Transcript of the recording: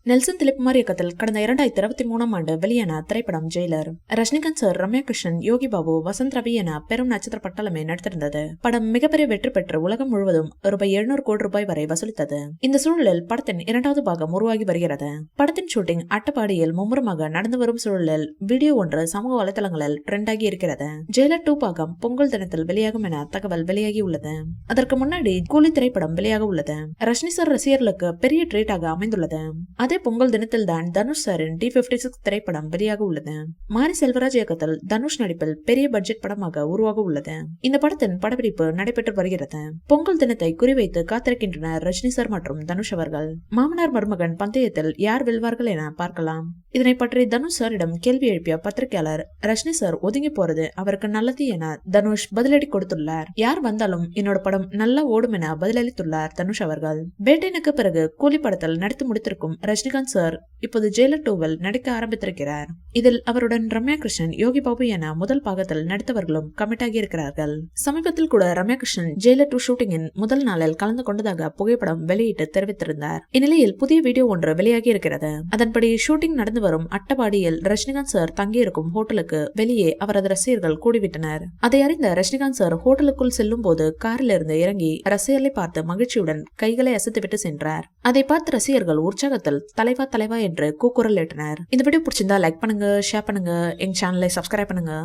Nelson Dilipkumar இயக்கத்தில் கடந்த 2023ஆம் ஆண்டு வெளியான திரைப்படம் ஜெயிலர். ரஜினிகாந்த் சார், ரம்யா கிருஷ்ணன், யோகி பாபு, வசந்த் ரவி என பெரும் நட்சத்திர பட்டாளமே நடித்திருந்தது. படம் மிகப்பெரிய வெற்றி பெற்று உலகம் முழுவதும் ரூபாய் 700 கோடி வரை வசூலித்தது. இந்த சூழலில் படத்தின் 2வது பாகம் உருவாகி வருகிறது. படத்தின் ஷூட்டிங் அட்டப்பாடியில் மும்முரமாக நடந்து வரும் சூழலில் வீடியோ ஒன்று சமூக வலைதளங்களில் ட்ரெண்ட் ஆகி இருக்கிறது. ஜெயிலர் 2 பாகம் பொங்கல் தினத்தில் வெளியாகும் என தகவல் வெளியாகி உள்ளது. அதற்கு முன்னாடி கூலி திரைப்படம் வெளியாக உள்ளது. ரஜினி சார் ரசிகர்களுக்கு பெரிய ட்ரீட்டாக அமைந்துள்ளது. அதே பொங்கல் தினத்தில் தான் தனுஷ் சாரின் D56 திரைப்படம் வெளியாக உள்ளது. மாரி செல்வராஜ் இயக்கத்தில் தனுஷ் நடிப்பில் பெரிய பட்ஜெட் படமாக உருவாக உள்ளது. இந்த படத்தின் படப்பிடிப்பு நடைபெற்று வருகிறது. பொங்கல் தினத்தை குறிவைத்து காத்திருக்கின்றனர் ரஜினி சார் மற்றும் தனுஷ் அவர்கள். மாமனார் மருமகன் பந்தயத்தில் யார் வெல்வார்கள் என பார்க்கலாம். இதனை பற்றி தனுஷ் சாரிடம் கேள்வி எழுப்பிய பத்திரிகையாளர், ரஜினி சார் ஒதுங்கி போறது அவருக்கு நல்லது என தனுஷ் பதிலடி கொடுத்துள்ளார். யார் வந்தாலும் என்னோட படம் நல்லா ஓடும் என பதிலளித்துள்ளார் தனுஷ் அவர்கள். பேட்டைனுக்கு பிறகு கூலி படத்தில் நடித்து முடித்திருக்கும் ரஜினிகாந்த் சார் இப்போது ஜெயிலர் 2வில் நடிக்க ஆரம்பித்திருக்கிறார். இதில் அவருடன் ரம்யா கிருஷ்ணன், யோகி பாபு என முதல் பாகத்தில் நடித்தவர்களும் கமிட் ஆகி இருக்கிறார்கள். சமீபத்தில் கூட ரம்யா கிருஷ்ணன் ஜெயிலர் 2 ஷூட்டிங்கின் முதல் நாளில் கலந்து கொண்டதாக புகைப்படம் வெளியிட்டு தெரிவித்திருந்தார். இந்நிலையில் புதிய வீடியோ ஒன்று வெளியாகி இருக்கிறது. அதன்படி ஷூட்டிங் நடந்து வரும் அட்டப்பாடியில் ரஜினிகாந்த் சார் தங்கியிருக்கும் ஹோட்டலுக்கு வெளியே அவரது ரசிகர்கள் கூடிவிட்டனர். அதை அறிந்த ரஜினிகாந்த் சார் ஹோட்டலுக்குள் செல்லும் போது காரில் இருந்து இறங்கி ரசிகர்களை பார்த்து மகிழ்ச்சியுடன் கைகளை அசைத்துவிட்டு சென்றார். அதை பார்த்து ரசிகர்கள் உற்சாகத்தில் தலைவா தலைவா என்று கூக்குரல் இட்டனர். இந்த வீடியோ பிடிச்சிருந்தா லைக் பண்ணுங்க, ஷேர் பண்ணுங்க, எங்க சேனலை சப்ஸ்கிரைப் பண்ணுங்க.